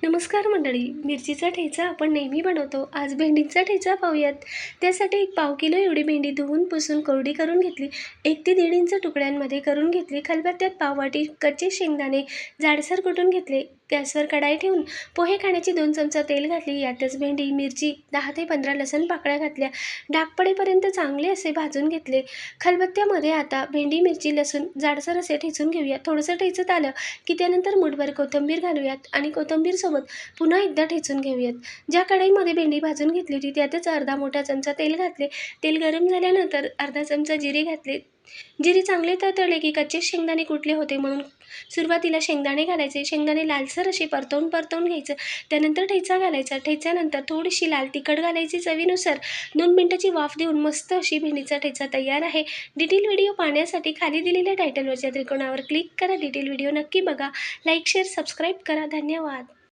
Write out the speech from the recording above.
नमस्कार मंडळी, मिरचीचा ठेचा आपण नेहमी बनवतो. आज भेंडीचा ठेचा पाहूयात. त्यासाठी एक पाव किलो एवढी भेंडी धुवून पुसून कोरडी करून घेतली. 1 ते 1.5 इंच तुकड्यांमध्ये करून घेतली. खलबत्त्यात पाव वाटी कच्चे शेंगदाणे जाडसर कुटून घेतले. गॅसवर कढाई ठेवून पोहे खाण्याची 2 चमचा तेल घातली. यातच भेंडी, मिरची, 10 ते 15 लसूण पाकळ्या घातल्या. डाग पडेपर्यंत चांगले असे भाजून घेतले. खलबत्त्यामध्ये आता भेंडी, मिरची, लसूण जाडसर असे ठेचून घेऊया. थोडंसं ठेचत आलं की त्यानंतर मूठभर कोथिंबीर घालूयात आणि कोथिंबीर सोबत पुन्हा एकदा ठेचून घेऊयात. ज्या कढईमध्ये भेंडी भाजून घेतली होती त्यातच अर्धा मोठा चमचा तेल घातले. तेल गरम झाल्यानंतर अर्धा चमचा जिरे घातले. जिरे चांगले तळतळले की कच्चे शेंगदाणे कुटले होते म्हणून सुरुवातीला शेंगदाणे घालायचे. शेंगदाणे लालसर असे परतवून घ्यायचं. त्यानंतर ठेचा घालायचा. ठेच्यानंतर थोडीशी लाल तिखट घालायची चवीनुसार. 2 मिनिटाची वाफ देऊन मस्त अशी भेंडीचा ठेचा तयार आहे. डिटेल व्हिडिओ पाहण्यासाठी खाली दिलेल्या टायटलवरच्या त्रिकोणावर क्लिक करा. डिटेल व्हिडिओ नक्की बघा. लाईक, शेअर, सबस्क्राईब करा. धन्यवाद.